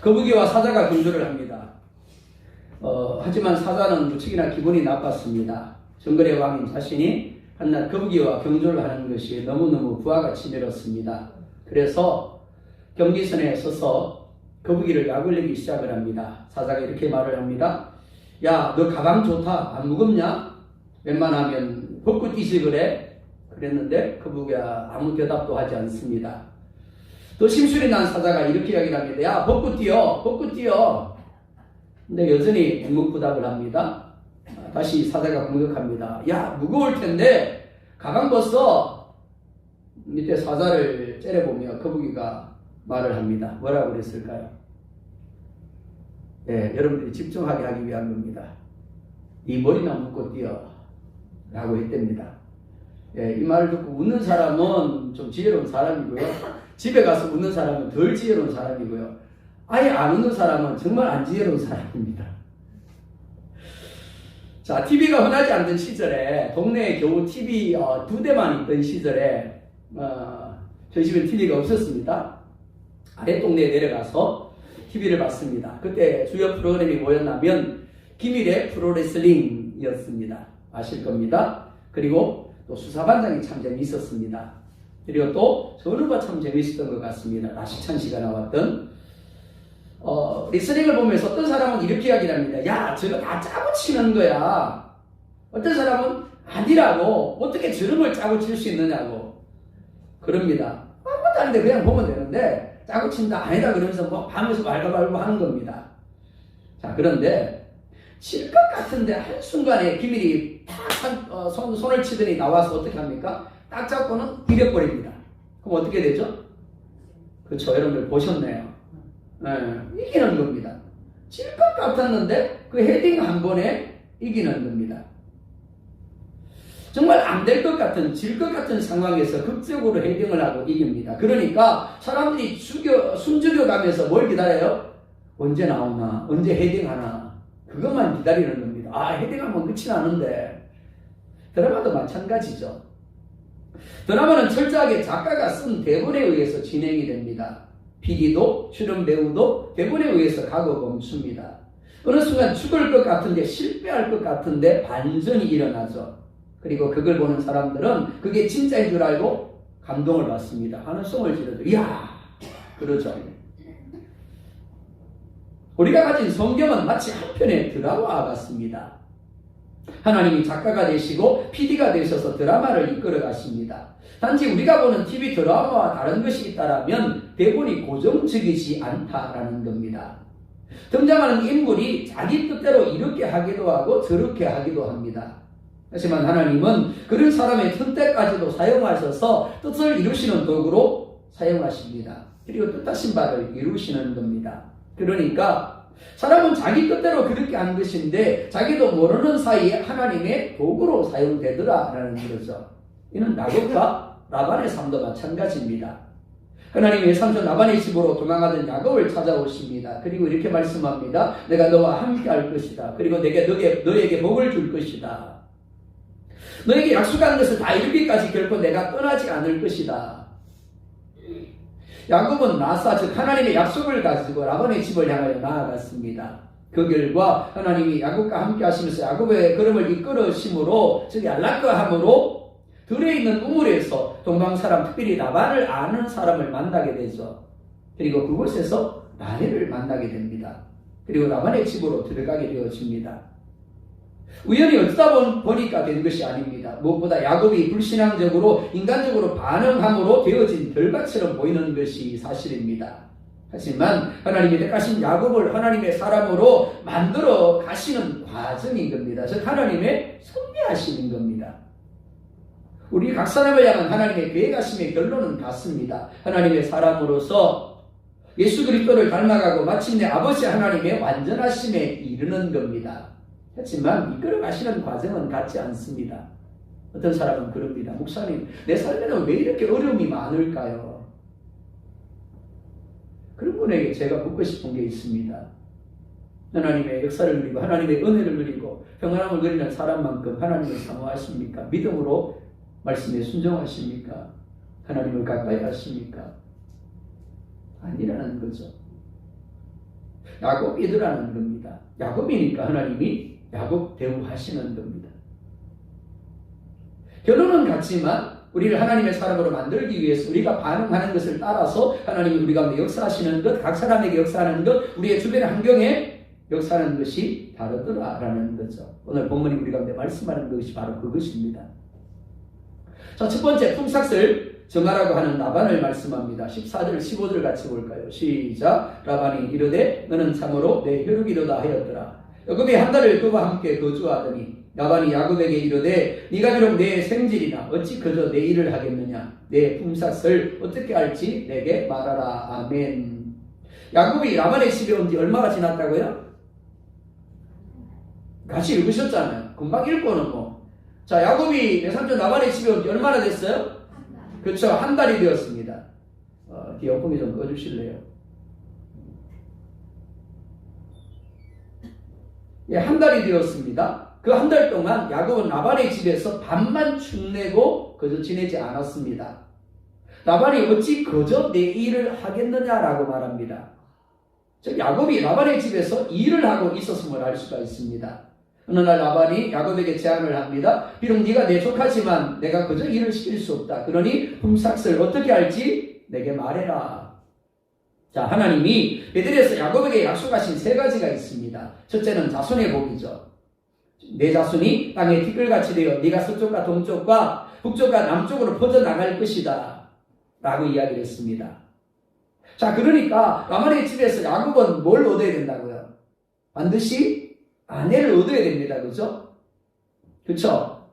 거북이와 사자가 경주를 합니다. 하지만 사자는 무척이나 기분이 나빴습니다. 정글의 왕인 자신이 한낱 거북이와 경주를 하는 것이 너무너무 부하가 치밀었습니다. 그래서 경기선에 서서 거북이를 약올리기 시작을 합니다. 사자가 이렇게 말을 합니다. 야, 너 가방 좋다. 안 무겁냐? 웬만하면 벗고 뛰지 그래? 그랬는데 거북이가 아무 대답도 하지 않습니다. 또 심술이 난 사자가 이렇게 이야기를 합니다. 야, 벗고 뛰어. 벗고 뛰어. 근데 여전히 묵묵부답을 합니다. 다시 사자가 공격합니다. 야, 무거울 텐데 가방 벗어. 밑에 사자를 째려보며 거북이가 말을 합니다. 뭐라고 그랬을까요? 네, 여러분들이 집중하게 하기 위한 겁니다. 네 머리나 묶고 뛰어 라고 했답니다. 예, 이 말을 듣고 웃는 사람은 좀 지혜로운 사람이고요. 집에 가서 웃는 사람은 덜 지혜로운 사람이고요. 아예 안 웃는 사람은 정말 안 지혜로운 사람입니다. 자, TV가 흔하지 않던 시절에 동네에 겨우 TV 2대만 있던 시절에 저희 집엔 TV가 없었습니다. 아래 동네에 내려가서 TV를 봤습니다. 그때 주요 프로그램이 뭐였냐면 김일의 프로레슬링이었습니다. 아실 겁니다. 그리고 또 수사반장이 참 재미있었습니다. 그리고 또 전우가 참 재미있었던 것 같습니다. 라식찬 씨가 나왔던 레슬링을 보면서 어떤 사람은 이렇게 이야기를 합니다. 야, 저거 다 짜고 치는 거야. 어떤 사람은 아니라고. 어떻게 저런 걸 짜고 칠 수 있느냐고 그럽니다. 아무것도 아닌데 그냥 보면 되는데 짜고 친다 아니다 그러면서 뭐 밤에서 말가말고 하는 겁니다. 자, 그런데 칠 것 같은데 한순간에 기밀이 탁 손을 치더니 나와서 어떻게 합니까? 딱 잡고는 이겨버립니다. 그럼 어떻게 되죠? 그렇죠. 여러분들 보셨네요. 네, 이기는 겁니다. 칠 것 같았는데 그 헤딩 한 번에 이기는 겁니다. 정말 안 될 것 같은, 질 것 같은 상황에서 극적으로 헤딩을 하고 이깁니다. 그러니까 사람들이 숨죽여 가면서 뭘 기다려요? 언제 나오나? 언제 헤딩하나? 그것만 기다리는 겁니다. 아, 헤딩하면 끝이 나는데. 드라마도 마찬가지죠. 드라마는 철저하게 작가가 쓴 대본에 의해서 진행이 됩니다. PD도 출연 배우도 대본에 의해서 각오 멈춥니다. 어느 순간 죽을 것 같은데 실패할 것 같은데 반전이 일어나죠. 그리고 그걸 보는 사람들은 그게 진짜인 줄 알고 감동을 받습니다. 환호성을 지르죠. 이야! 그러죠. 우리가 가진 성경은 마치 한 편의 드라마 같습니다. 하나님이 작가가 되시고 PD가 되셔서 드라마를 이끌어 가십니다. 단지 우리가 보는 TV 드라마와 다른 것이 있다면 대본이 고정적이지 않다라는 겁니다. 등장하는 인물이 자기 뜻대로 이렇게 하기도 하고 저렇게 하기도 합니다. 하지만 하나님은 그런 사람의 선택까지도 사용하셔서 뜻을 이루시는 도구로 사용하십니다. 그리고 뜻하신 바를 이루시는 겁니다. 그러니까 사람은 자기 뜻대로 그렇게 한 것인데 자기도 모르는 사이에 하나님의 도구로 사용되더라라는 거죠. 이는 야곱과 라반의 삶도 마찬가지입니다. 하나님의 삼촌 라반의 집으로 도망하던 야곱을 찾아오십니다. 그리고 이렇게 말씀합니다. 내가 너와 함께 할 것이다. 그리고 너에게 복을 줄 것이다. 너에게 약속한 것을 다 이루기까지 결코 내가 떠나지 않을 것이다. 야곱은 나사, 즉 하나님의 약속을 가지고 라반의 집을 향하여 나아갔습니다. 그 결과 하나님이 야곱과 함께 하시면서 야곱의 걸음을 이끌으심으로, 즉 연락과함으로 들에 있는 우물에서 동방 사람, 특별히 라반을 아는 사람을 만나게 되죠. 그리고 그곳에서 라헬을 만나게 됩니다. 그리고 라반의 집으로 들어가게 되어집니다. 우연히 어쩌다 보니까 된 것이 아닙니다. 무엇보다 야곱이 불신앙적으로 인간적으로 반응함으로 되어진 결과처럼 보이는 것이 사실입니다. 하지만 하나님이 택하신 야곱을 하나님의 사람으로 만들어 가시는 과정인 겁니다. 즉 하나님의 섭리하시는 겁니다. 우리 각 사람을 향한 하나님의 계획하심의 결론은 같습니다. 하나님의 사람으로서 예수 그리스도를 닮아가고 마침내 아버지 하나님의 완전하심에 이르는 겁니다. 하지만 이끌어 가시는 과정은 같지 않습니다. 어떤 사람은 그럽니다. 목사님, 내 삶에는 왜 이렇게 어려움이 많을까요? 그런 분에게 제가 묻고 싶은 게 있습니다. 하나님의 역사를 누리고 하나님의 은혜를 누리고 평안함을 누리는 사람만큼 하나님을 사모하십니까? 믿음으로 말씀에 순종하십니까? 하나님을 가까이 하십니까? 아니라는 거죠. 야곱이더라는 겁니다. 야곱이니까 하나님이 야곱 대우하시는 겁니다. 결론은 같지만 우리를 하나님의 사람으로 만들기 위해서 우리가 반응하는 것을 따라서 하나님이 우리 가운데 역사하시는 것, 각 사람에게 역사하는 것, 우리의 주변 환경에 역사하는 것이 다르더라라는 거죠. 오늘 본문이 우리 가운데 말씀하는 것이 바로 그것입니다. 자, 첫 번째 품삯을 정하라고 하는 라반을 말씀합니다. 14절, 15절 같이 볼까요? 시작. 라반이 이르되 너는 참으로 내 혈육이로다 하였더라. 야곱이 한 달을 그와 함께 거주하더니 라반이 야곱에게 이르되 네가 비록 내 생질이나 어찌 그저 내 일을 하겠느냐, 내 품삯을 어떻게 할지 내게 말하라. 아멘. 야곱이 라반의 집에 온 지 얼마가 지났다고요? 같이 읽으셨잖아요. 금방 읽고는 뭐. 자, 야곱이 외삼촌 라반의 집에 온 지 얼마나 됐어요? 그렇죠. 한 달이 되었습니다. 뒤에 엇봉이 좀 꺼주실래요? 예, 한 달이 되었습니다. 그 한 달 동안 야곱은 라반의 집에서 밤만 축내고 그저 지내지 않았습니다. 라반이 어찌 그저 내 일을 하겠느냐라고 말합니다. 즉 야곱이 라반의 집에서 일을 하고 있었음을 알 수가 있습니다. 어느 날 라반이 야곱에게 제안을 합니다. 비록 네가 내 조카지만 내가 그저 일을 시킬 수 없다. 그러니 품삯을 어떻게 할지 내게 말해라. 자, 하나님이 베들레헴에서 야곱에게 약속하신 세 가지가 있습니다. 첫째는 자손의 복이죠. 내 자손이 땅에 티끌같이 되어 네가 서쪽과 동쪽과 북쪽과 남쪽으로 퍼져나갈 것이다 라고 이야기를 했습니다. 자, 그러니까 라반의 집에서 야곱은 뭘 얻어야 된다고요? 반드시 아내를 얻어야 됩니다. 그죠? 그쵸?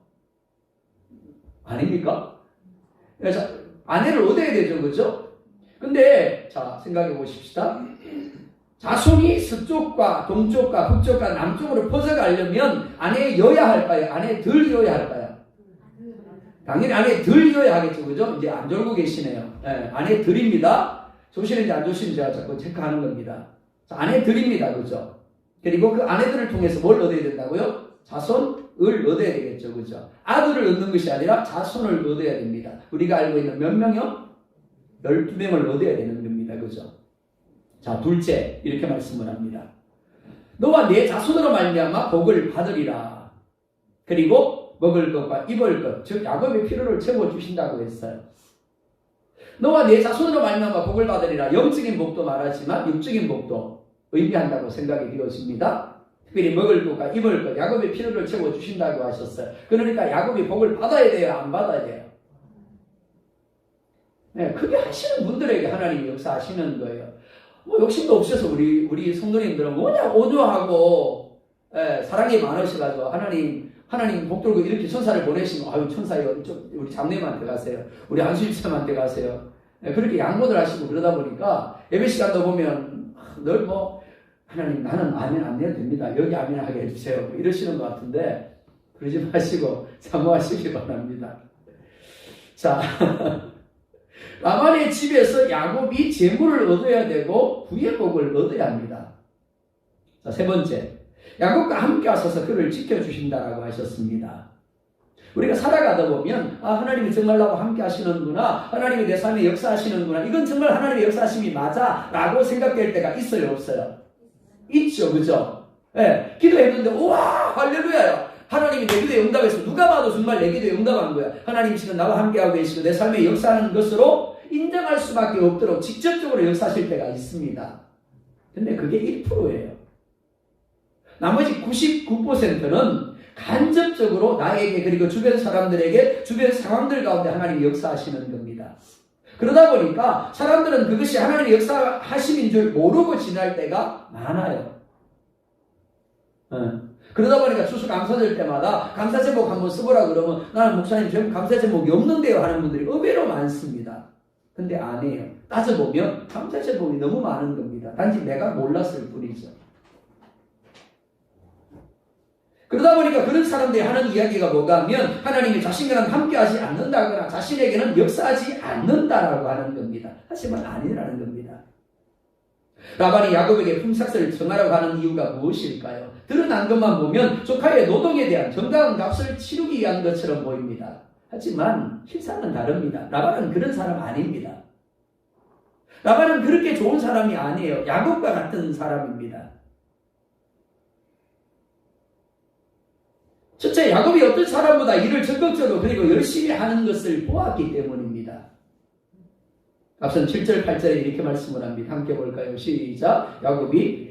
아닙니까? 그래서 아내를 얻어야 되죠. 그죠? 근데 자, 생각해 보십시다. 자손이 서쪽과 동쪽과 북쪽과 남쪽으로 퍼져가려면 아내여야 할까요? 아내들여야 할까요? 당연히 아내들여야 하겠죠. 그죠? 이제 안 졸고 계시네요. 네, 아내들입니다. 조시는지 안 조시는지 제가 자꾸 체크하는 겁니다. 자, 아내들입니다. 그죠? 그리고 그 아내들을 통해서 뭘 얻어야 된다고요? 자손을 얻어야 되겠죠. 그죠? 아들을 얻는 것이 아니라 자손을 얻어야 됩니다. 우리가 알고 있는 몇 명이요? 12명을 얻어야 되는 겁니다. 그죠? 자, 둘째, 이렇게 말씀을 합니다. 너와 내 자손으로 말미암아 복을 받으리라. 그리고 먹을 것과 입을 것, 즉 야곱의 필요를 채워주신다고 했어요. 너와 내 자손으로 말미암아 복을 받으리라. 영적인 복도 말하지만 육적인 복도 의미한다고 생각이 되어집니다. 특별히 먹을 것과 입을 것, 야곱의 필요를 채워주신다고 하셨어요. 그러니까 야곱이 복을 받아야 돼요? 안 받아야 돼요? 네, 그게 하시는 분들에게 하나님이 역사하시는 거예요. 뭐 욕심도 없어서 우리 성도님들은 뭐냐 온유하고 사랑이 많으셔가지고 하나님 복 들고 이렇게 천사를 보내시면 아유 천사요 우리 장님한테 가세요. 우리 안수집사님한테 가세요. 그렇게 양보들 하시고 그러다 보니까 예배 시간도 보면 늘 뭐 하나님 나는 아멘 안 해도 됩니다. 여기 아멘 하게 해주세요. 뭐 이러시는 것 같은데 그러지 마시고 사모하시기 바랍니다. 자. 라반의 집에서 야곱이 재물을 얻어야 되고 부의 복을 얻어야 합니다. 자, 세 번째, 야곱과 함께 하셔서 그를 지켜주신다라고 하셨습니다. 우리가 살아가다 보면 하나님이 정말 나와 함께 하시는구나, 하나님이 내 삶에 역사하시는구나, 이건 정말 하나님의 역사하심이 맞아 라고 생각될 때가 있어요 없어요? 있죠. 그죠? 네, 기도했는데 우와 할렐루야요. 하나님이 내 기도에 응답해서 누가 봐도 정말 내 기도에 응답한 거야. 하나님이 지금 나와 함께하고 계시고 내 삶에 역사하는 것으로 인정할 수밖에 없도록 직접적으로 역사하실 때가 있습니다. 근데 그게 1%예요. 나머지 99%는 간접적으로 나에게 그리고 주변 사람들에게 주변 상황들 가운데 하나님이 역사하시는 겁니다. 그러다 보니까 사람들은 그것이 하나님의 역사하심인 줄 모르고 지날 때가 많아요. 그러다 보니까 추수감사절 때마다 감사제목 한번 써보라 그러면 나는 목사님 저 감사제목이 없는데요 하는 분들이 의외로 많습니다. 근데 아니에요. 따져보면 감사제목이 너무 많은 겁니다. 단지 내가 몰랐을 뿐이죠. 그러다 보니까 그런 사람들이 하는 이야기가 뭐가 하면 하나님이 자신과는 함께하지 않는다거나 자신에게는 역사하지 않는다라고 하는 겁니다. 하지만 아니라는 겁니다. 라반이 야곱에게 품삯을 정하라고 하는 이유가 무엇일까요? 드러난 것만 보면 조카의 노동에 대한 정당한 값을 치르기 위한 것처럼 보입니다. 하지만 실상은 다릅니다. 라반은 그런 사람 아닙니다. 라반은 그렇게 좋은 사람이 아니에요. 야곱과 같은 사람입니다. 첫째, 야곱이 어떤 사람보다 일을 적극적으로 그리고 열심히 하는 것을 보았기 때문입니다. 앞선 7절, 8절에 이렇게 말씀을 합니다. 함께 볼까요? 시작. 야곱이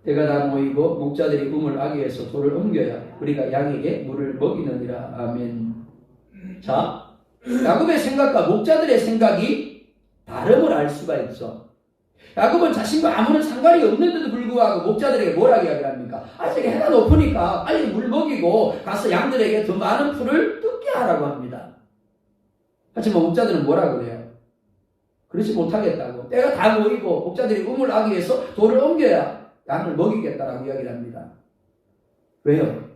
때가 다 모이고 목자들이 우물 아귀에서 돌을 옮겨야 우리가 양에게 물을 먹이느니라. 아멘. 자, 야곱의 생각과 목자들의 생각이 다름을 알 수가 있죠. 야곱은 자신과 아무런 상관이 없는데도 불구하고 목자들에게 뭐라고 이야기를 합니까? 아직 해가 높으니까 빨리 물 먹이고 가서 양들에게 더 많은 풀을 뜯게 하라고 합니다. 하지만 목자들은 뭐라고 그래요? 그렇지 못하겠다고. 때가 다 모이고 목자들이 우물 아귀에서 돌을 옮겨야 양을 먹이겠다라고 이야기를 합니다. 왜요?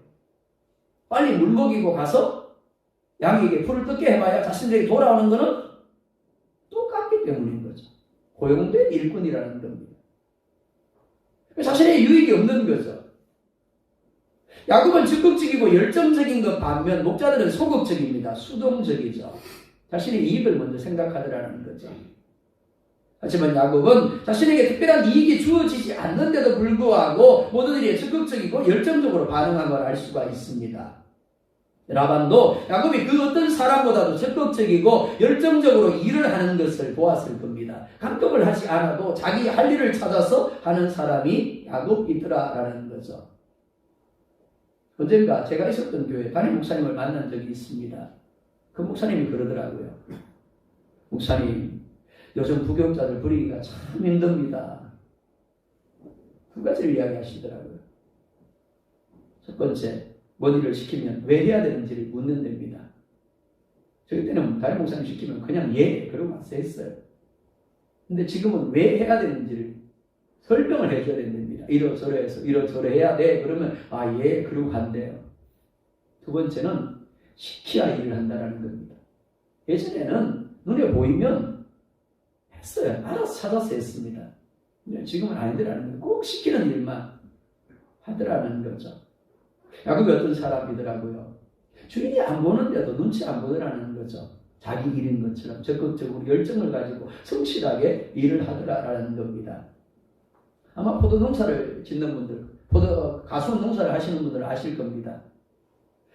빨리 물 먹이고 가서 양에게 풀을 뜯게 해봐야 자신들에게 돌아오는 것은 똑같기 때문인 거죠. 고용된 일꾼이라는 겁니다. 자신의 유익이 없는 거죠. 야곱은 적극적이고 열정적인 것 반면 목자들은 소극적입니다. 수동적이죠. 자신의 이익을 먼저 생각하더라는 거죠. 하지만 야곱은 자신에게 특별한 이익이 주어지지 않는데도 불구하고 모든 일에 적극적이고 열정적으로 반응한 걸 알 수가 있습니다. 라반도 야곱이 그 어떤 사람보다도 적극적이고 열정적으로 일을 하는 것을 보았을 겁니다. 감독을 하지 않아도 자기 할 일을 찾아서 하는 사람이 야곱이더라라는 거죠. 언젠가 제가 있었던 교회 담임 목사님을 만난 적이 있습니다. 그 목사님이 그러더라고요. 목사님, 요즘 부교육자들 부리기가 참 힘듭니다. 두 가지를 이야기하시더라고요. 첫 번째, 뭔 일을 시키면 왜 해야 되는지를 묻는 데입니다. 저희 때는 담임 목사님 시키면 그냥 예, 그러고 와서 했어요. 근데 지금은 왜 해야 되는지를 설명을 해줘야 된답니다. 이러저러해서 이러저러 해야 돼. 그러면 아, 예, 그러고 간대요. 두 번째는 시켜야 일을 한다는 겁니다. 예전에는 눈에 보이면 했어요. 알아서 찾아서 했습니다. 지금은 아니더라는 거예요. 꼭 시키는 일만 하더라는 거죠. 야곱이 어떤 사람이더라고요. 주인이 안 보는데도 눈치 안 보더라는 거죠. 자기 일인 것처럼 적극적으로 열정을 가지고 성실하게 일을 하더라라는 겁니다. 아마 포도 농사를 짓는 분들, 가수 농사를 하시는 분들 아실 겁니다.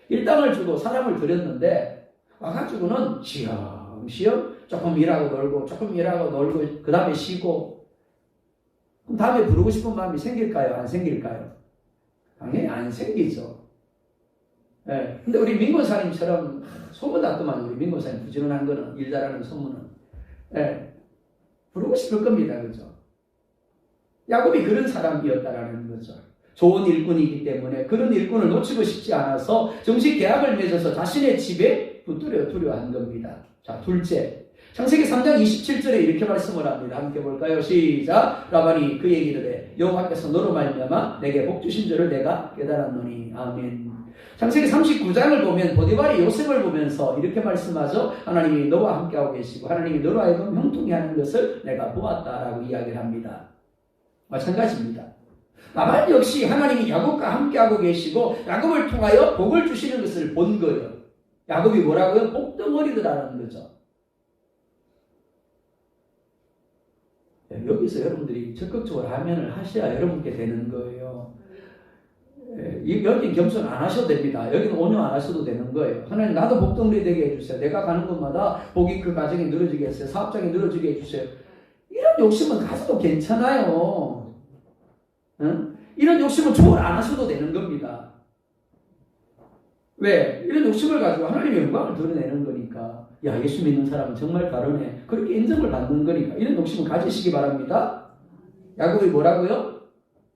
일당을 주고 사람을 들였는데 와가지고는 시험시험 조금 일하고 놀고 조금 일하고 놀고 그 다음에 쉬고 그럼 다음에 부르고 싶은 마음이 생길까요? 안 생길까요? 당연히 안 생기죠. 예. 근데 우리 민권사님처럼 소문 났더만 우리 민권사님 부지런한 거는 일 잘하는 소문은 예. 부르고 싶을 겁니다. 그죠? 야곱이 그런 사람이었다라는 거죠. 좋은 일꾼이기 때문에 그런 일꾼을 놓치고 싶지 않아서 정식 계약을 맺어서 자신의 집에 붙들어 두려 한 겁니다. 자, 둘째. 창세기 3장 27절에 이렇게 말씀을 합니다. 함께 볼까요? 시작. 라반이 그에게 이르되 여호와께서 너로 말미암아 내게 복 주신 줄을 내가 깨달았노니. 아멘. 창세기 39장을 보면 보디발이 요셉을 보면서 이렇게 말씀하죠. 하나님이 너와 함께하고 계시고 하나님이 너로 하여금 형통케 하는 것을 내가 보았다라고 이야기를 합니다. 마찬가지입니다. 라반 역시 하나님이 야곱과 함께하고 계시고 야곱을 통하여 복을 주시는 것을 본 거예요. 야곱이 뭐라고요? 복덩어리더라는 거죠. 여기서 여러분들이 적극적으로 하면을 하셔야 여러분께 되는 거예요. 여기는 겸손 안 하셔도 됩니다. 여기는 온유 안 하셔도 되는 거예요. 하나님 나도 복덩어리 되게 해주세요. 내가 가는 곳마다 복이 그 가정에 늘어지게 해주세요. 사업장에 늘어지게 해주세요. 이런 욕심은 가져도 괜찮아요. 응? 이런 욕심은 조언 안 하셔도 되는 겁니다. 왜? 이런 욕심을 가지고 하나님의 영광을 드러내는 거니까. 야, 예수 믿는 사람은 정말 다르네. 그렇게 인정을 받는 거니까. 이런 욕심을 가지시기 바랍니다. 야곱이 뭐라고요?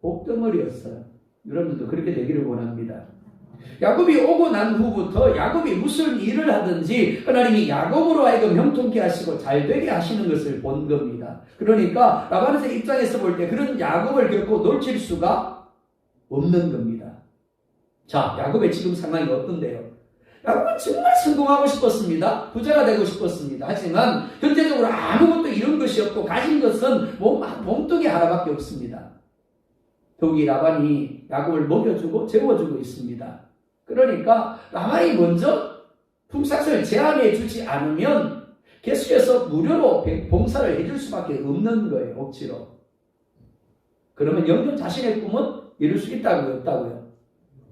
복덩어리였어요. 여러분들도 그렇게 되기를 원합니다. 야곱이 오고 난 후부터 야곱이 무슨 일을 하든지 하나님이 야곱으로 하여금 형통케 하시고 잘 되게 하시는 것을 본 겁니다. 그러니까 라반의 입장에서 볼 때 그런 야곱을 결코 놓칠 수가 없는 겁니다. 자, 야곱의 지금 상황이 어떤데요? 야곱은 정말 성공하고 싶었습니다. 부자가 되고 싶었습니다. 하지만 현재적으로 아무것도 이룬 것이 없고 가진 것은 몸뚱이 하나밖에 없습니다. 더욱이 라반이 야곱을 먹여주고 재워주고 있습니다. 그러니까 라반이 먼저 품삯을 제한해 주지 않으면 계속해서 무료로 봉사를 해줄 수밖에 없는 거예요. 억지로. 그러면 영전 자신의 꿈은 이룰 수 있다고요? 없다고요?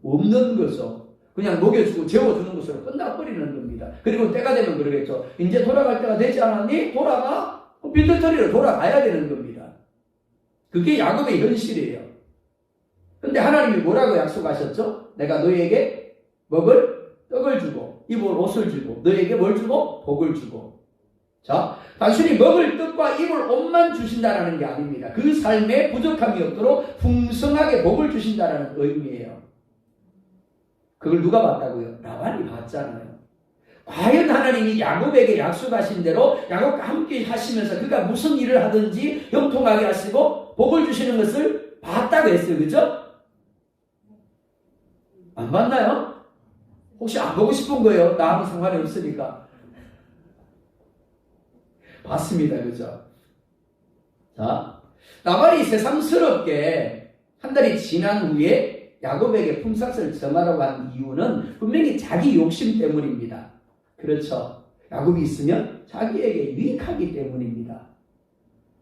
없는 거죠. 그냥 먹여주고 재워주는 것으로 끝나버리는 겁니다. 그리고 때가 되면 그러겠죠. 이제 돌아갈 때가 되지 않았니? 돌아가? 빈털터리로 돌아가야 되는 겁니다. 그게 야곱의 현실이에요. 근데 하나님이 뭐라고 약속하셨죠? 내가 너희에게 먹을 떡을 주고 입을 옷을 주고 너희에게 뭘 주고? 복을 주고. 자, 단순히 먹을 떡과 입을 옷만 주신다는 게 아닙니다. 그 삶에 부족함이 없도록 풍성하게 복을 주신다는 의미예요. 그걸 누가 봤다고요? 라반이 봤잖아요. 과연 하나님이 야곱에게 약속하신 대로 야곱과 함께 하시면서 그가 무슨 일을 하든지 형통하게 하시고 복을 주시는 것을 봤다고 했어요. 그죠? 안 봤나요? 혹시 안 보고 싶은 거예요? 나하고 상관이 없으니까. 봤습니다. 그죠? 자, 라반이 새삼스럽게 한 달이 지난 후에 야곱에게 품삯을 정하라고 한 이유는 분명히 자기 욕심 때문입니다. 그렇죠? 야곱이 있으면 자기에게 유익하기 때문입니다.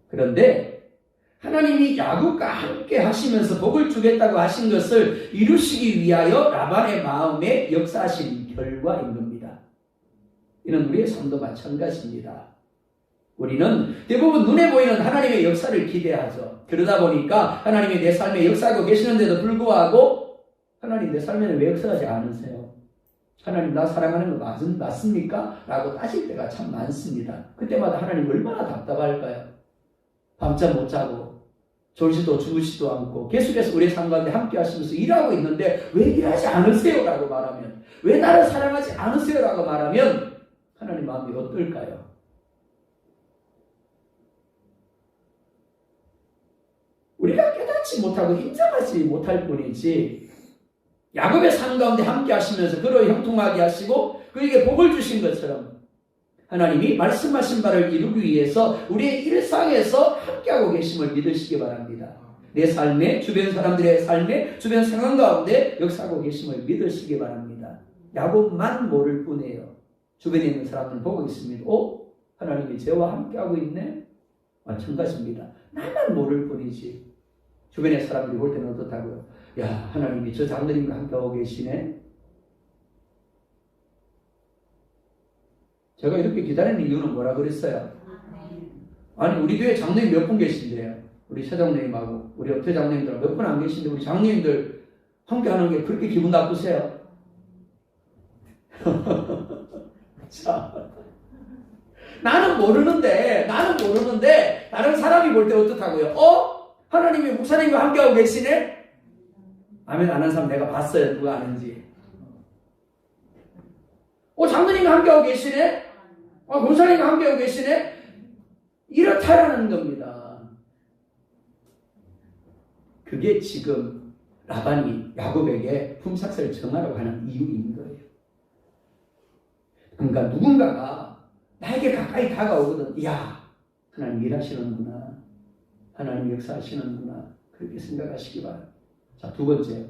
그런데 하나님이 야곱과 함께 하시면서 복을 주겠다고 하신 것을 이루시기 위하여 라반의 마음에 역사하신 결과인 겁니다. 이는 우리의 삶도 마찬가지입니다. 우리는 대부분 눈에 보이는 하나님의 역사를 기대하죠. 그러다 보니까 하나님이 내 삶에 역사하고 계시는데도 불구하고 하나님 내 삶에는 왜 역사하지 않으세요? 하나님 나 사랑하는 거 맞습니까? 라고 따질 때가 참 많습니다. 그때마다 하나님 얼마나 답답할까요? 밤잠 못 자고 졸지도 주무시도 않고 계속해서 우리의 삶 가운데 함께 하시면서 일하고 있는데 왜 일하지 않으세요? 라고 말하면, 왜 나를 사랑하지 않으세요? 라고 말하면 하나님 마음이 어떨까요? 우리가 깨닫지 못하고 인정하지 못할 뿐이지 야곱의 삶 가운데 함께 하시면서 그로 형통하게 하시고 그에게 복을 주신 것처럼 하나님이 말씀하신 바를 이루기 위해서 우리의 일상에서 함께하고 계심을 믿으시기 바랍니다. 내 삶에, 주변 사람들의 삶에, 주변 상황 가운데 역사하고 계심을 믿으시기 바랍니다. 야곱만 모를 뿐이에요. 주변에 있는 사람들은 보고 있습니다. 하나님이 저와 함께하고 있네? 마찬가지입니다. 나만 모를 뿐이지. 주변의 사람들이 볼 때는 어떻다고요? 야, 하나님이 저 장로님과 함께하고 계시네? 제가 이렇게 기다리는 이유는 뭐라 그랬어요? 아니, 우리 교회 장로님 몇 분 계신데요? 우리 최 장로님하고 우리 옆에 장로님들 몇 분 안 계신데 우리 장로님들 함께하는 게 그렇게 기분 나쁘세요? 자, 나는 모르는데 다른 사람이 볼 때 어떻다고요? 하나님이 목사님과 함께하고 계시네? 아멘 안 하는 사람 내가 봤어요. 누가 아는지. 장로님과 함께하고 계시네? 권사님과 함께하고 계시네? 이렇다라는 겁니다. 그게 지금 라반이 야곱에게 품삯을 정하라고 하는 이유인 거예요. 그러니까 누군가가 나에게 가까이 다가오거든. 이야, 하나님 일하시는구나. 하나님 역사하시는구나. 그렇게 생각하시기 바랍니다. 자, 두 번째.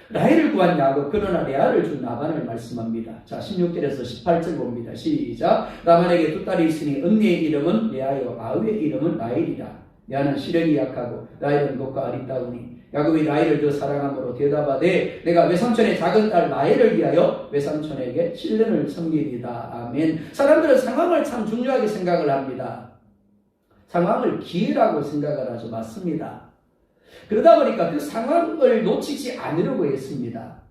라헬을 구한 야곱, 그러나 레아를 준 라반을 말씀합니다. 자, 16절에서 18절 봅니다. 시작. 라반에게 두 딸이 있으니 언니의 이름은 레아요, 아우의 이름은 라헬이라. 레아는 시력이 약하고 라헬은 곱과 아리따우니 야곱이 라헬을 더 사랑함으로 대답하되 내가 외삼촌의 작은 딸 라헬을 위하여 외삼촌에게 7년을 섬기리다. 아멘. 사람들은 상황을 참 중요하게 생각을 합니다. 상황을 기회라고 생각을 하죠. 맞습니다. 그러다 보니까 그 상황을 놓치지 않으려고 했습니다.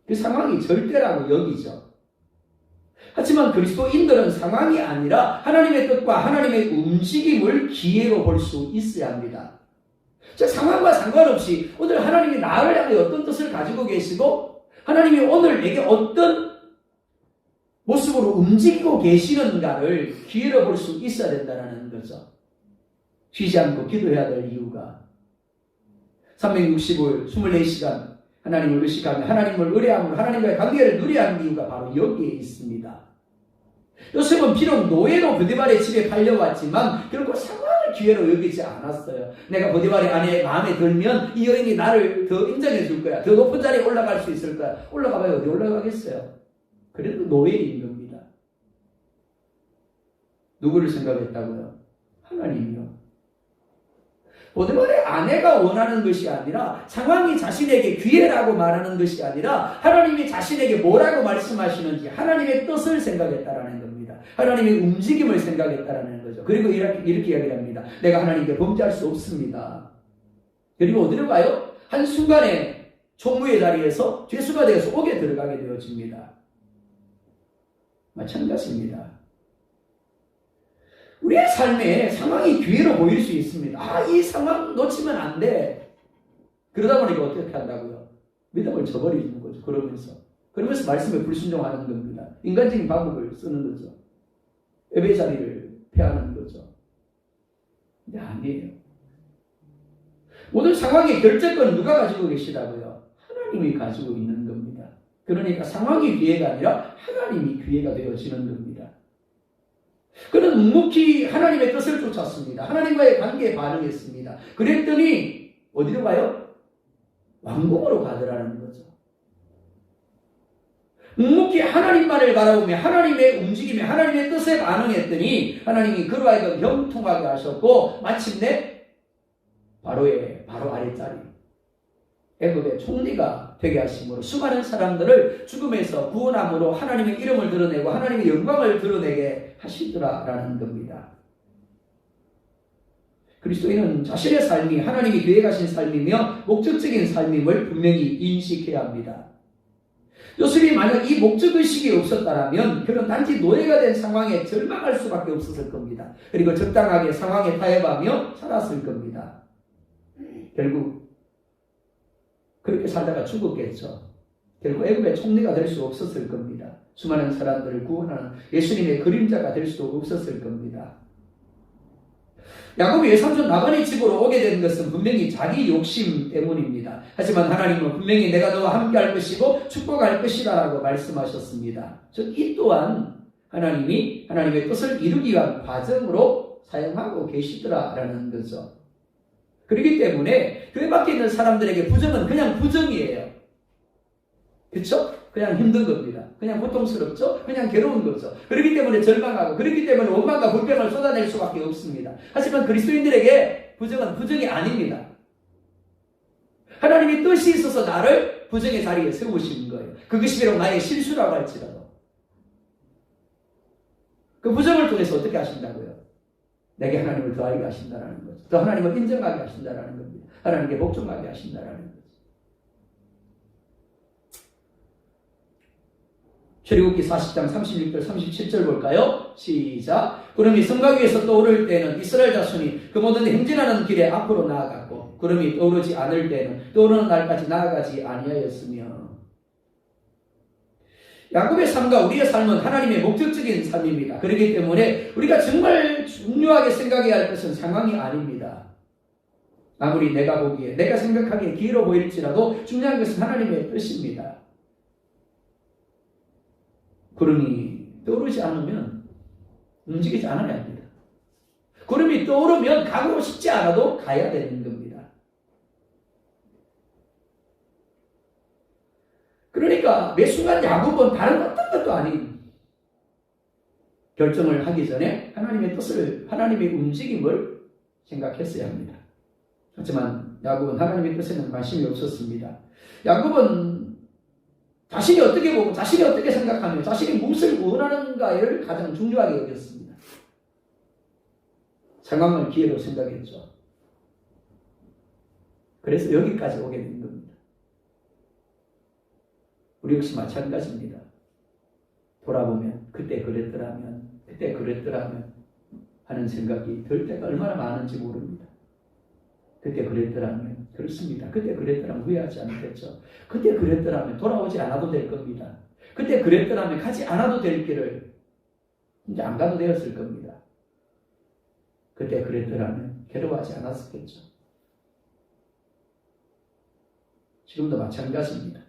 그 상황이 절대라고 여기죠. 하지만 그리스도인들은 상황이 아니라 하나님의 뜻과 하나님의 움직임을 기회로 볼 수 있어야 합니다. 자, 상황과 상관없이 오늘 하나님이 나를 향해 어떤 뜻을 가지고 계시고 하나님이 오늘 내게 어떤 모습으로 움직이고 계시는가를 기회로 볼 수 있어야 된다는 거죠. 쉬지 않고 기도해야 될 이유가 365일 24시간 하나님을 의식하며 하나님을 의뢰함으로 하나님과의 관계를 누려야 하는 이유가 바로 여기에 있습니다. 요셉은 비록 노예로 보디발의 집에 팔려왔지만 결국 상황을 기회로 여기지 않았어요. 내가 보디발의 아내 마음에 들면 이 여인이 나를 더 인정해 줄 거야. 더 높은 자리에 올라갈 수 있을 거야. 올라가봐요. 어디 올라가겠어요? 그래도 노예인 겁니다. 누구를 생각했다고요? 하나님이요. 보디발의 아내가 원하는 것이 아니라 상황이 자신에게 기회라고 말하는 것이 아니라 하나님이 자신에게 뭐라고 말씀하시는지 하나님의 뜻을 생각했다라는 겁니다. 하나님의 움직임을 생각했다라는 거죠. 그리고 이렇게 이야기를 합니다. 내가 하나님께 범죄할 수 없습니다. 그리고 어디로 가요? 한순간에 총무의 자리에서 죄수가 되어서 옥에 들어가게 되어집니다. 마찬가지입니다. 우리의 삶에 상황이 기회로 보일 수 있습니다. 이 상황 놓치면 안 돼. 그러다 보니까 어떻게 한다고요? 믿음을 저버리는 거죠. 그러면서 말씀에 불순종하는 겁니다. 인간적인 방법을 쓰는 거죠. 예배 자리를 패하는 거죠. 근데 아니에요. 모든 상황의 결정권은 누가 가지고 계시다고요? 하나님이 가지고 있는 겁니다. 그러니까 상황이 기회가 아니라 하나님이 기회가 되어지는 겁니다. 그는 묵묵히 하나님의 뜻을 쫓았습니다. 하나님과의 관계에 반응했습니다. 그랬더니 어디로 가요? 왕궁으로 가더라는 거죠. 묵묵히 하나님만을 바라보며 하나님의 움직임에 하나님의 뜻에 반응했더니 하나님이 그로 하여금 형통하게 하셨고 마침내 바로 아랫자리 애굽의 총리가 되게 하심으로 수많은 사람들을 죽음에서 구원함으로 하나님의 이름을 드러내고 하나님의 영광을 드러내게 하시더라라는 겁니다. 그리스도인은 자신의 삶이 하나님이 계획하신 삶이며 목적적인 삶임을 분명히 인식해야 합니다. 요셉이 만약 이 목적의식이 없었다면 그는 단지 노예가 된 상황에 절망할 수밖에 없었을 겁니다. 그리고 적당하게 상황에 타협하며 살았을 겁니다. 결국 그렇게 살다가 죽었겠죠. 결국 애굽의 총리가 될 수 없었을 겁니다. 수많은 사람들을 구원하는 예수님의 그림자가 될 수도 없었을 겁니다. 야곱이 외삼촌 라반의 집으로 오게 된 것은 분명히 자기 욕심 때문입니다. 하지만 하나님은 분명히 내가 너와 함께 할 것이고 축복할 것이다 라고 말씀하셨습니다. 즉 이 또한 하나님이 하나님의 뜻을 이루기 위한 과정으로 사용하고 계시더라라는 거죠. 그렇기 때문에 교회 밖에 있는 사람들에게 부정은 그냥 부정이에요. 그렇죠? 그냥 힘든 겁니다. 그냥 고통스럽죠? 그냥 괴로운 거죠. 그렇기 때문에 절망하고 그렇기 때문에 원망과 불평을 쏟아낼 수밖에 없습니다. 하지만 그리스도인들에게 부정은 부정이 아닙니다. 하나님이 뜻이 있어서 나를 부정의 자리에 세우신 거예요. 그것이 비록 나의 실수라고 할지라도. 그 부정을 통해서 어떻게 하신다고요? 내게 하나님을 더하게 하신다라는 거죠. 더 하나님을 인정하게 하신다라는 겁니다. 하나님께 복종하게 하신다라는 거죠. 출애굽기 40장 36절 37절 볼까요? 시작. 구름이 성곽 위에서 떠오를 때는 이스라엘 자손이 그 모든 행진하는 길에 앞으로 나아갔고 구름이 떠오르지 않을 때는 떠오르는 날까지 나아가지 아니하였으며. 야곱의 삶과 우리의 삶은 하나님의 목적적인 삶입니다. 그렇기 때문에 우리가 정말 중요하게 생각해야 할 것은 상황이 아닙니다. 아무리 내가 보기에 내가 생각하기에 기회로 보일지라도 중요한 것은 하나님의 뜻입니다. 구름이 떠오르지 않으면 움직이지 않아야 합니다. 구름이 떠오르면 가고 싶지 않아도 가야 되는 겁니다. 그러니까 매 순간 야곱은 다른 어떤 것도 아닌 결정을 하기 전에 하나님의 뜻을, 하나님의 움직임을 생각했어야 합니다. 하지만 야곱은 하나님의 뜻에는 관심이 없었습니다. 야곱은 자신이 어떻게 보고 자신이 어떻게 생각하며 자신이 무엇을 원하는가를 가장 중요하게 여겼습니다. 상황을 기회로 생각했죠. 그래서 여기까지 오게 된 겁니다. 우리 역시 마찬가지입니다. 돌아보면 그때 그랬더라면 하는 생각이 들 때가 얼마나 많은지 모릅니다. 그때 그랬더라면 그렇습니다. 그때 그랬더라면 후회하지 않겠죠. 그때 그랬더라면 돌아오지 않아도 될 겁니다. 그때 그랬더라면 가지 않아도 될 길을 이제 안 가도 되었을 겁니다. 그때 그랬더라면 괴로워하지 않았었겠죠. 지금도 마찬가지입니다.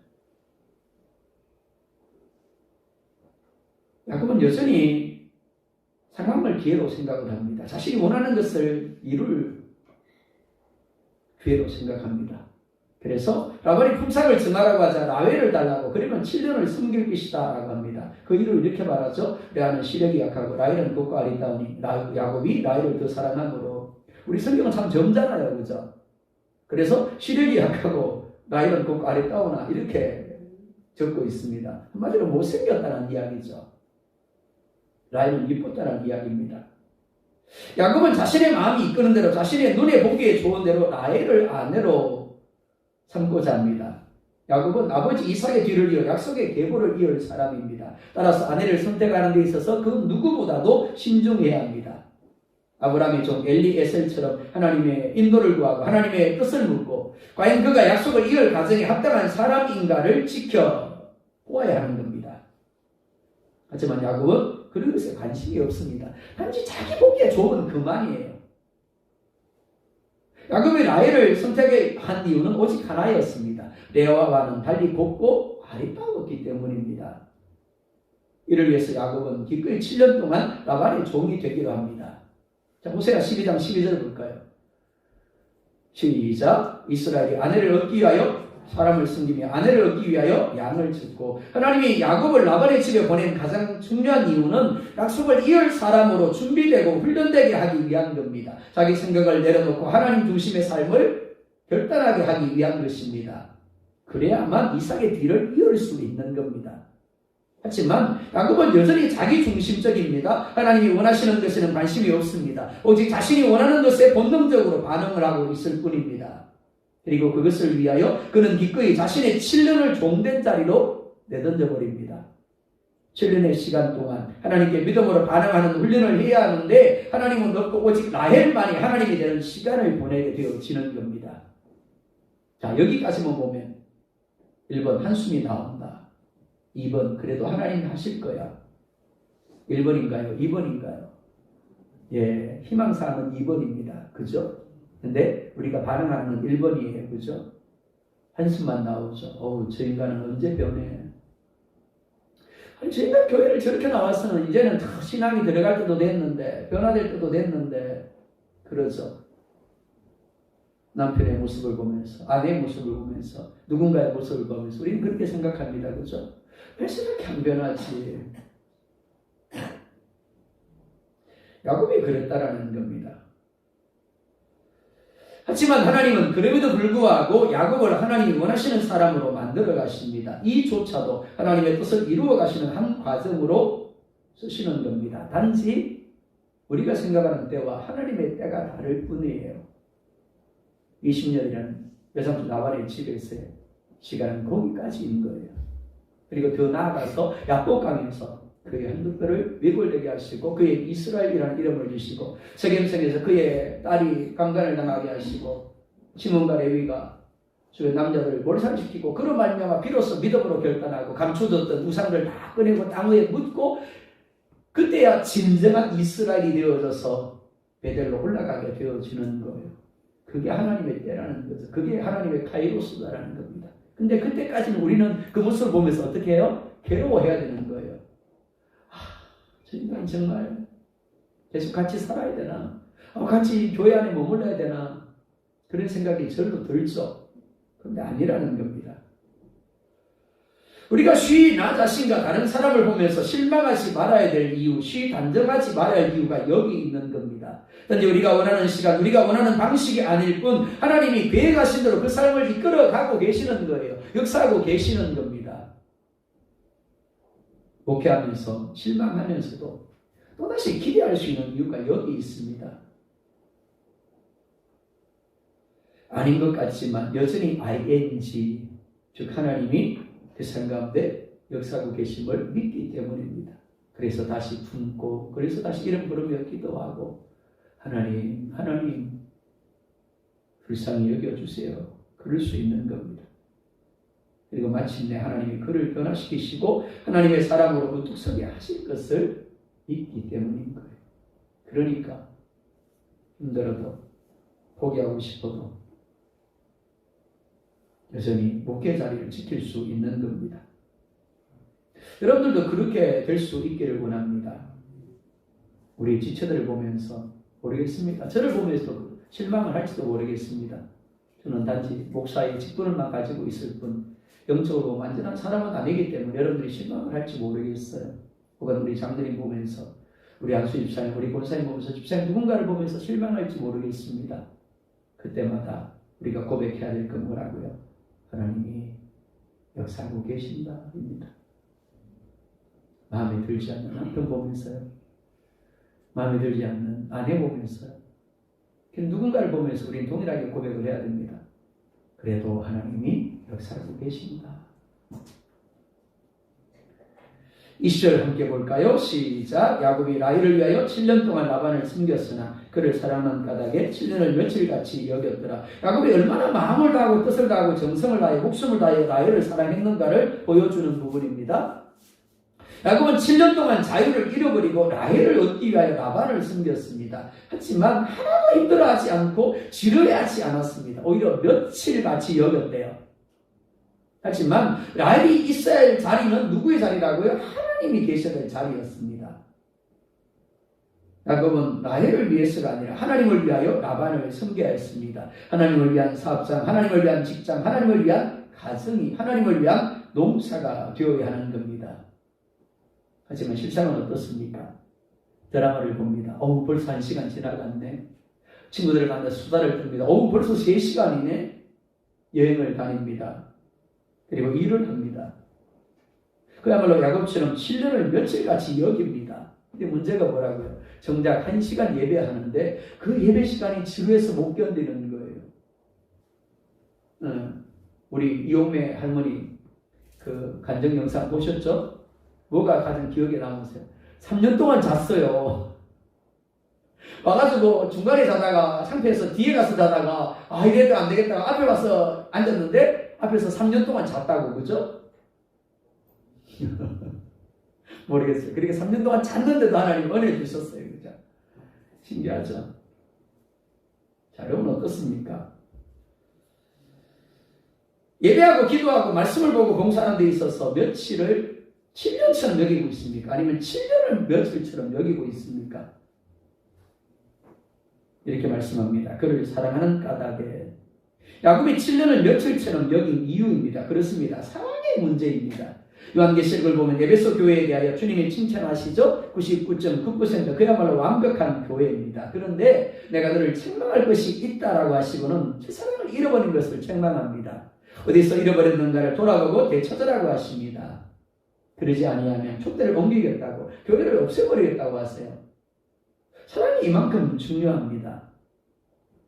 야곱은 여전히 기회로 생각을 합니다. 자신이 원하는 것을 이룰 기회로 생각합니다. 그래서 라반이 품삯을 정하라고 하자 라헬을 달라고, 그러면 7년을 섬길 것이다 라고 합니다. 그 이유를 이렇게 말하죠. 레아는 시력이 약하고 라헬은 곱고 아리따우니 야곱이 라헬을 더 사랑함으로. 우리 성경은 참 젊잖아요, 그죠? 그래서 시력이 약하고 라헬은 곱고 아리따우나 이렇게 적고 있습니다. 한마디로 못생겼다는 이야기죠. 라헬은 이뻤다는 이야기입니다. 야곱은 자신의 마음이 이끄는 대로, 자신의 눈에 보기에 좋은 대로 라헬을 아내로 삼고자 합니다. 야곱은 아버지 이삭의 뒤를 이어 약속의 계보를 이을 사람입니다. 따라서 아내를 선택하는 데 있어서 그 누구보다도 신중해야 합니다. 아브라함의 종 엘리에셀처럼 하나님의 인도를 구하고 하나님의 뜻을 묻고 과연 그가 약속을 이을 가정에 합당한 사람인가를 지켜보아야 하는 겁니다. 하지만 야곱은 그런 것에 관심이 없습니다. 단지 자기 보기에 좋은 그만이에요. 야곱이 라헬을 선택한 이유는 오직 하나였습니다. 레아와는 달리 곱고 아리따웠기 때문입니다. 이를 위해서 야곱은 기꺼이 7년 동안 라반의 종이 되기로 합니다. 자, 호세아 12장 12절 볼까요? 시작. 이스라엘이 아내를 얻기 위하여 사람을 숨기며 아내를 얻기 위하여 양을 짓고. 하나님이 야곱을 라반의 집에 보낸 가장 중요한 이유는 약속을 이을 사람으로 준비되고 훈련되게 하기 위한 겁니다. 자기 생각을 내려놓고 하나님 중심의 삶을 결단하게 하기 위한 것입니다. 그래야만 이삭의 뒤를 이을 수 있는 겁니다. 하지만 야곱은 여전히 자기 중심적입니다. 하나님이 원하시는 것에는 관심이 없습니다. 오직 자신이 원하는 것에 본능적으로 반응을 하고 있을 뿐입니다. 그리고 그것을 위하여 그는 기꺼이 자신의 7년을 종된 자리로 내던져 버립니다. 7년의 시간 동안 하나님께 믿음으로 반응하는 훈련을 해야 하는데 하나님은 없고 오직 라헬만이 하나님이 되는 시간을 보내게 되어지는 겁니다. 자, 여기까지만 보면 1번 한숨이 나온다. 2번 그래도 하나님이 하실 거야. 1번인가요? 2번인가요? 예, 희망사항은 2번입니다. 그죠? 근데 우리가 반응하는 건 1번이에요. 그죠? 한숨만 나오죠. 저 인간은 언제 변해? 아니, 저 인간 교회를 저렇게 나왔으면 이제는 다 신앙이 들어갈 때도 됐는데, 변화될 때도 됐는데, 그러죠. 남편의 모습을 보면서, 아내의 모습을 보면서, 누군가의 모습을 보면서, 우리는 그렇게 생각합니다. 그죠? 왜 저렇게 안 변하지? 야곱이 그랬다라는 겁니다. 하지만 하나님은 그럼에도 불구하고 야곱을 하나님이 원하시는 사람으로 만들어 가십니다. 이조차도 하나님의 뜻을 이루어 가시는 한 과정으로 쓰시는 겁니다. 단지 우리가 생각하는 때와 하나님의 때가 다를 뿐이에요. 20년이라는 외삼촌 나발의 집에서의 시간은 거기까지인 거예요. 그리고 더 나아가서 야복강에서 그의 한국들을 위골되게 하시고 그의 이스라엘이라는 이름을 주시고 세겜성에서 그의 딸이 강간을 당하게 하시고 시몬과 레위가 주의 남자들을 몰살시키고 그로 말미암아 비로소 믿음으로 결단하고 감춰뒀던 우상들 다 꺼내고 땅 위에 묻고 그때야 진정한 이스라엘이 되어져서 베델로 올라가게 되어지는 거예요. 그게 하나님의 때라는 거죠. 그게 하나님의 카이로스다라는 겁니다. 근데 그때까지는 우리는 그 모습을 보면서 어떻게 해요? 괴로워해야 되는 거예요. 저 인간 정말 계속 같이 살아야 되나? 같이 교회 안에 머물러야 되나? 그런 생각이 절로 들죠. 그런데 아니라는 겁니다. 우리가 쉬 나 자신과 다른 사람을 보면서 실망하지 말아야 될 이유, 쉬 단정하지 말아야 할 이유가 여기 있는 겁니다. 단지 우리가 원하는 시간, 우리가 원하는 방식이 아닐 뿐 하나님이 계획하신 대로 그 삶을 이끌어가고 계시는 거예요. 역사하고 계시는 겁니다. 목회하면서 실망하면서도 또다시 기대할 수 있는 이유가 여기 있습니다. 아닌 것 같지만 여전히 ing, 즉 하나님이 그 삶 가운데 역사하고 계심을 믿기 때문입니다. 그래서 다시 품고 그래서 다시 이름 부르며 기도하고 하나님 불쌍히 여겨주세요. 그럴 수 있는 겁니다. 그리고 마침내 하나님이 그를 변화시키시고 하나님의 사람으로 우뚝 서게 하실 것을 믿기 때문인 거예요. 그러니까 힘들어도 포기하고 싶어도 여전히 목회 자리를 지킬 수 있는 겁니다. 여러분들도 그렇게 될 수 있기를 원합니다. 우리 지체들을 보면서 모르겠습니다. 저를 보면서 실망을 할지도 모르겠습니다. 저는 단지 목사의 직분을만 가지고 있을 뿐 영적으로 완전한 사람은 아니기 때문에 여러분들이 실망을 할지 모르겠어요. 혹은 우리 장로님 보면서, 우리 안수 집사님, 우리 권사님 보면서, 집사님 누군가를 보면서 실망할지 모르겠습니다. 그때마다 우리가 고백해야 될 건 뭐라고요? 하나님이 역사하고 계신다입니다. 마음에 들지 않는 남편 보면서요. 마음에 들지 않는 아내 보면서요. 누군가를 보면서 우리는 동일하게 고백을 해야 됩니다. 그래도 하나님이 역사하고 계신다. 20절 함께 볼까요? 시작. 야곱이 라헬을 위하여 7년 동안 라반을 숨겼으나 그를 사랑하는 까닭에 7년을 며칠같이 여겼더라. 야곱이 얼마나 마음을 다하고 뜻을 다하고 정성을 다해 목숨을 다해 라헬을 사랑했는가를 보여주는 부분입니다. 야곱은 7년 동안 자유를 잃어버리고 라헬을 얻기 위하여 라반을 숨겼습니다. 하지만 하나도 힘들어하지 않고 지루해하지 않았습니다. 오히려 며칠같이 여겼대요. 하지만 라헬이 있어야 할 자리는 누구의 자리라고요? 하나님이 계셔야 될 자리였습니다. 야곱은 라헬을 위해서가 아니라 하나님을 위하여 라반을 섬겨야 했습니다. 하나님을 위한 사업장, 하나님을 위한 직장, 하나님을 위한 가정이, 하나님을 위한 농사가 되어야 하는 겁니다. 하지만 실상은 어떻습니까? 드라마를 봅니다. 벌써 1시간 지나갔네. 친구들을 만나서 수다를 떱니다. 벌써 3시간이네. 여행을 다닙니다. 그리고 일을 합니다. 그야말로 야곱처럼 7년을 며칠같이 여깁니다. 근데 문제가 뭐라고요? 정작 1시간 예배하는데 그 예배 시간이 지루해서 못 견디는 거예요. 우리 이용매 할머니 그 간증 영상 보셨죠? 뭐가 가장 기억에 남으세요? 3년 동안 잤어요. 와가지고 중간에 자다가 상태에서 뒤에 가서 자다가 이래도 안 되겠다 앞에 와서 앉았는데 앞에서 3년 동안 잤다고, 그죠? 모르겠어요. 그렇게 3년 동안 잤는데도 하나님 은혜 주셨어요. 그죠? 신기하죠? 자, 여러분 어떻습니까? 예배하고 기도하고 말씀을 보고 봉사하는 데 있어서 며칠을 7년처럼 여기고 있습니까? 아니면 7년을 며칠처럼 여기고 있습니까? 이렇게 말씀합니다. 그를 사랑하는 까닭에 야곱이 7년을 며칠처럼 여긴 이유입니다. 그렇습니다. 사랑의 문제입니다. 요한계시록을 보면 에베소 교회에 대하여 주님이 칭찬하시죠? 99.9% 그야말로 완벽한 교회입니다. 그런데 내가 너를 책망할 것이 있다라고 하시고는 그 사랑을 잃어버린 것을 책망합니다. 어디서 잃어버렸는가를 돌아보고 되찾으라고 하십니다. 그러지 아니하면 촛대를 옮기겠다고, 교회를 없애버리겠다고 하세요. 사랑이 이만큼 중요합니다.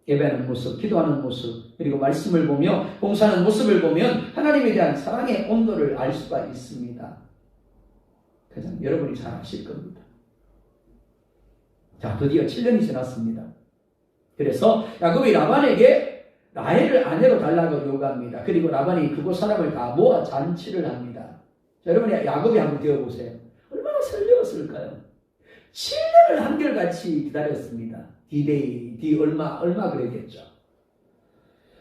예배하는 모습, 기도하는 모습, 그리고 말씀을 보며 봉사하는 모습을 보면 하나님에 대한 사랑의 온도를 알 수가 있습니다. 가장 여러분이 잘 아실 겁니다. 자, 드디어 7년이 지났습니다. 그래서 야곱이 라반에게 라헬을 아내로 달라고 요구합니다. 그리고 라반이 그곳 사람을 다 모아 잔치를 합니다. 자, 여러분이 야곱이 한번 되어보세요. 얼마나 설레었을까요? 7년을 한결같이 기다렸습니다. D-Day, 얼마 그랬겠죠.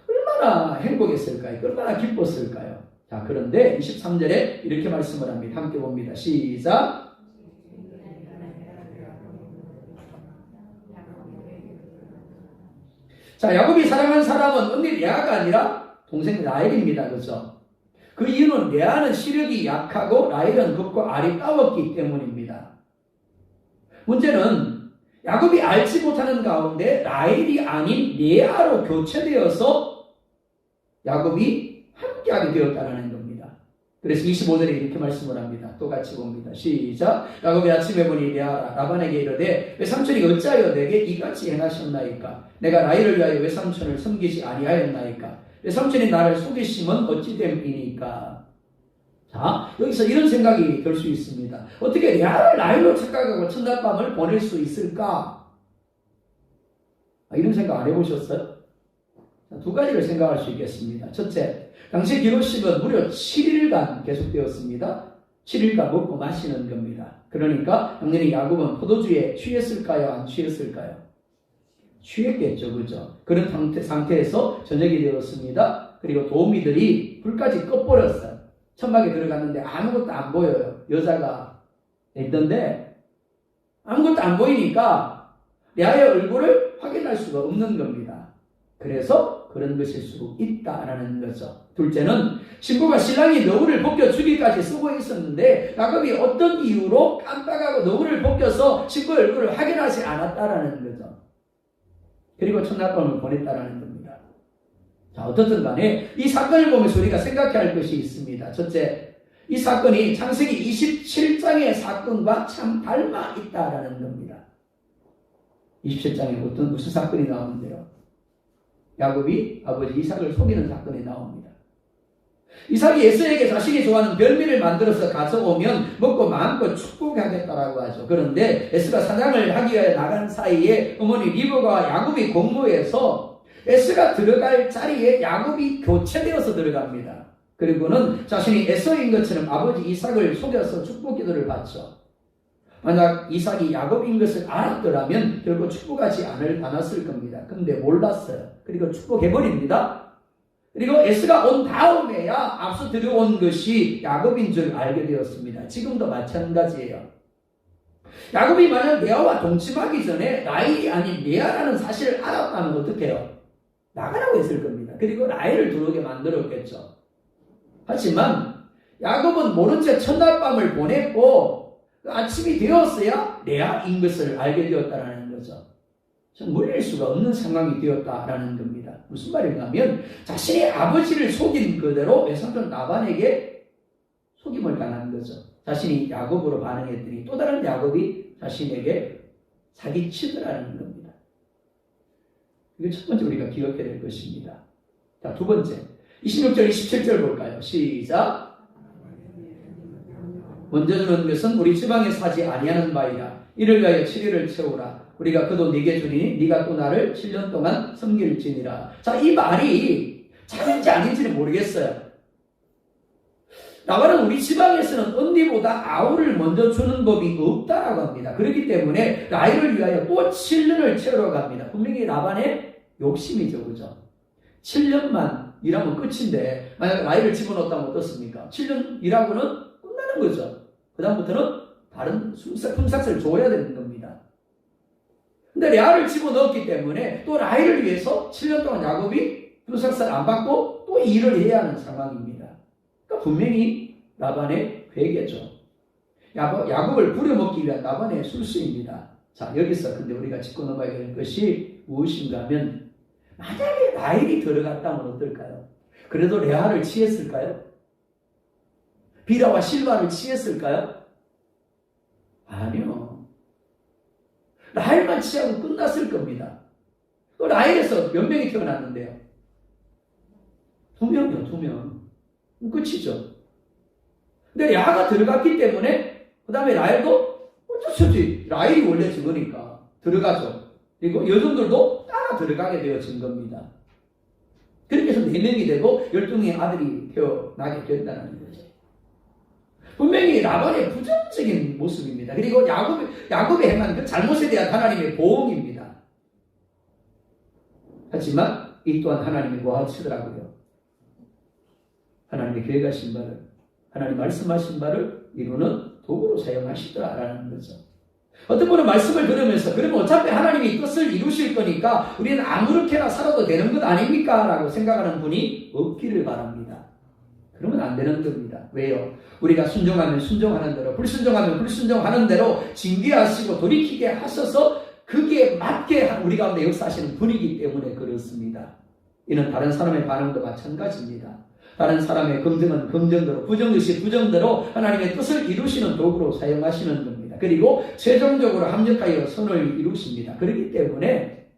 얼마나 행복했을까요? 얼마나 기뻤을까요? 자, 그런데 23절에 이렇게 말씀을 합니다. 함께 봅니다. 시작. 자, 야곱이 사랑한 사람은 언니 레아가 아니라 동생 라헬입니다. 그렇죠? 그 이유는 레아는 시력이 약하고 라헬은 걷고 아리따웠기 때문입니다. 문제는 야곱이 알지 못하는 가운데 라헬이 아닌 레아로 교체되어서 야곱이 함께하게 되었다는 겁니다. 그래서 25절에 이렇게 말씀을 합니다. 또 같이 봅니다. 시작. 야곱이 아침에 보니 레아가 라반에게 이르되 외삼촌이 어찌하여 내게 이같이 행하셨나이까? 내가 라헬을 위하여 외삼촌을 섬기지 아니하였나이까? 외삼촌이 나를 속이심은 어찌 됨이니까? 자, 여기서 이런 생각이 들 수 있습니다. 어떻게 레아를 라헬로 착각하고 첫날 밤을 보낼 수 있을까? 이런 생각 안 해보셨어요? 자, 두 가지를 생각할 수 있겠습니다. 첫째, 당시 기록식은 무려 7일간 계속되었습니다. 7일간 먹고 마시는 겁니다. 그러니까 당연히 야곱은 포도주에 취했을까요? 안 취했을까요? 취했겠죠. 그죠? 그런 상태에서 저녁이 되었습니다. 그리고 도우미들이 불까지 꺼버렸어요. 천막에 들어갔는데 아무것도 안 보여요. 여자가 있던데 아무것도 안 보이니까 레아의 얼굴을 확인할 수가 없는 겁니다. 그래서 그런 것일 수 있다라는 거죠. 둘째는 신부가 신랑이 너울을 벗겨 주기까지 쓰고 있었는데 야곱이 어떤 이유로 깜빡하고 너울을 벗겨서 신부의 얼굴을 확인하지 않았다라는 거죠. 그리고 첫날밤을 보냈다라는 겁니다. 자, 어떻든 간에 이 사건을 보면서 우리가 생각해야 할 것이 있습니다. 첫째, 이 사건이 창세기 27장의 사건과 참 닮아 있다라는 겁니다. 27장에 무슨 사건이 나오는데요? 야곱이 아버지 이삭을 속이는 사건이 나옵니다. 이삭이 에서에게 자신이 좋아하는 별미를 만들어서 가져오면 먹고 마음껏 축복하겠다라고 하죠. 그런데 에서가 사냥을 하기 위해 나간 사이에 어머니 리브가와 야곱이 공모해서 에서가 들어갈 자리에 야곱이 교체되어서 들어갑니다. 그리고는 자신이 에서인 것처럼 아버지 이삭을 속여서 축복 기도를 받죠. 만약 이삭이 야곱인 것을 알았더라면 결국 축복하지 않았을 겁니다. 근데 몰랐어요. 그리고 축복해버립니다. 그리고 에스가 온 다음에야 앞서 들어온 것이 야곱인 줄 알게 되었습니다. 지금도 마찬가지예요. 야곱이 만약 레아와 동침하기 전에 라헬이 아닌 레아라는 사실을 알았다면 어떻게 해요? 나가라고 했을 겁니다. 그리고 라헬을 들어오게 만들었겠죠. 하지만 야곱은 모른 채 첫날 밤을 보냈고 아침이 되었어야 레아인 것을 알게 되었다는 거죠. 참 물릴 수가 없는 상황이 되었다라는 겁니다. 무슨 말인가 하면 자신의 아버지를 속인 그대로 외삼촌 라반에게 속임을 당한 거죠. 자신이 야곱으로 반응했더니 또 다른 야곱이 자신에게 사기치더라는 겁니다. 이게 첫 번째 우리가 기억해야 될 것입니다. 자, 두 번째 26절 27절 볼까요? 시작. 먼저 주는 것은 우리 지방에 사지 아니하는 바이라. 이를 위하여 7일을 채우라. 우리가 그도 네게 주리니 네가 또 나를 7년 동안 섬길지니라. 자, 이 말이 참인지 아닌지는 모르겠어요. 라반은 우리 지방에서는 언니보다 아우를 먼저 주는 법이 없다라고 합니다. 그렇기 때문에 라헬을 위하여 또 7년을 채우러 갑니다. 분명히 라반의 욕심이죠. 그죠? 7년만 일하면 끝인데 만약 라헬을 집어넣었다면 어떻습니까? 7년 일하고는 끝나는 거죠. 그 다음부터는 다른 품삯을 줘야 되는 겁니다. 근데 레아를 집어넣었기 때문에 또 라헬을 위해서 7년 동안 야곱이 품삯을 안 받고 또 일을 해야 하는 상황입니다. 그러니까 분명히 라반의 회개죠. 야곱을 부려먹기 위한 라반의 술수입니다. 자, 여기서 근데 우리가 짚고 넘어가야 될 것이 무엇인가 하면 만약에 라헬이 들어갔다면 어떨까요? 그래도 레아를 취했을까요? 비라와 실바를 취했을까요? 아니요. 라헬만 취하고 끝났을 겁니다. 또 라헬에서 몇 명이 태어났는데요? 2명이요, 2명. 끝이죠. 근데 레아가 들어갔기 때문에 그 다음에 라헬도 어쩔 수 없이 라헬이 원래 죽으니까 들어가죠. 그리고 여성들도 따라 들어가게 되어진 겁니다. 그렇게 해서 4명이 되고 12명의 아들이 태어나게 된다는 거죠. 분명히 라반의 부정적인 모습입니다. 그리고 야곱이 행한 그 잘못에 대한 하나님의 보응입니다. 하지만 이 또한 하나님이 뭐하시더라고요? 하나님의 계획하신 바를, 하나님 말씀하신 바를 이루는 도구로 사용하시더라라는 거죠. 어떤 분은 말씀을 들으면서 그러면 어차피 하나님이 뜻을 이루실 거니까 우리는 아무렇게나 살아도 되는 것 아닙니까? 라고 생각하는 분이 없기를 바랍니다. 그러면 안 되는 겁니다. 왜요? 우리가 순종하면 순종하는 대로, 불순종하면 불순종하는 대로 징계하시고 돌이키게 하셔서 그게 맞게 우리 가운데 역사하시는 분이기 때문에 그렇습니다. 이는 다른 사람의 반응도 마찬가지입니다. 다른 사람의 긍정은 긍정대로, 부정의식 부정대로 하나님의 뜻을 이루시는 도구로 사용하시는 겁니다. 그리고 최종적으로 합력하여 선을 이루십니다. 그렇기 때문에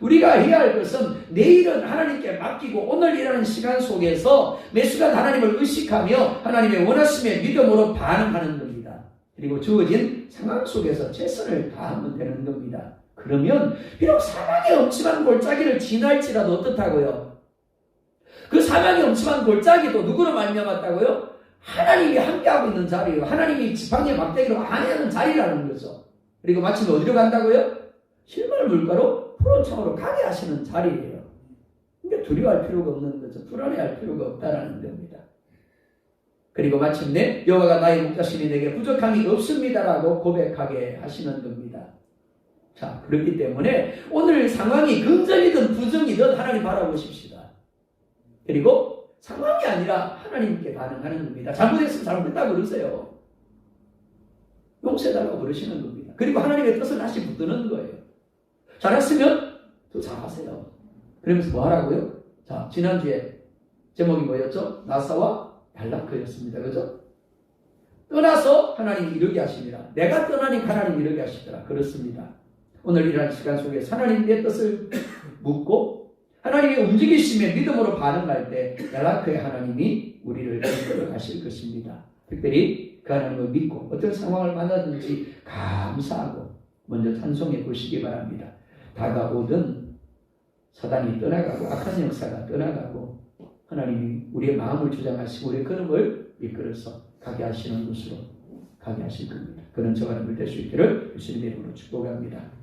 우리가 해야 할 것은 내일은 하나님께 맡기고 오늘 일하는 시간 속에서 매 순간 하나님을 의식하며 하나님의 원하심의 믿음으로 반응하는 겁니다. 그리고 주어진 상황 속에서 최선을 다하면 되는 겁니다. 그러면 비록 사망의 엄침한 골짜기를 지날지라도 어떻다고요? 그 사망의 엄침한 골짜기도 누구로 말미암았다고요? 하나님이 함께하고 있는 자리예요. 하나님이 지팡이의 막대기로 안해하는 자리라는 거죠. 그리고 마침 어디로 간다고요? 실물 물가로 푸른 창으로 가게 하시는 자리예요. 그러니까 두려워할 필요가 없는 거죠. 불안해할 필요가 없다라는 겁니다. 그리고 마침내 여호와가 나의 목자시니 내게 부족함이 없습니다라고 고백하게 하시는 겁니다. 자, 그렇기 때문에 오늘 상황이 긍정이든 부정이든 하나님 바라보십시다. 그리고 상황이 아니라 하나님께 반응하는 겁니다. 잘못했으면 잘못했다고 그러세요. 용서해달라고 그러시는 겁니다. 그리고 하나님의 뜻을 다시 붙드는 거예요. 잘했으면 더 잘하세요. 그러면서 뭐 하라고요? 자, 지난주에 제목이 뭐였죠? 나사와 발라크였습니다. 그죠? 떠나서 하나님 이르게 하십니다. 내가 떠나니까 하나님 이르게 하시더라. 그렇습니다. 오늘 이러한 시간 속에서 하나님의 뜻을 묻고 하나님의 움직이심에 믿음으로 반응할 때 발라크의 하나님이 우리를 이끌어 가실 것입니다. 특별히 그 하나님을 믿고 어떤 상황을 만나든지 감사하고 먼저 찬송해 보시기 바랍니다. 다가오든 사단이 떠나가고 악한 역사가 떠나가고 하나님이 우리의 마음을 주장하시고 우리의 걸음을 이끌어서 가게 하시는 곳으로 가게 하실 겁니다. 그런 저와 여러분 될 수 있기를 예수님의 이름으로 축복합니다.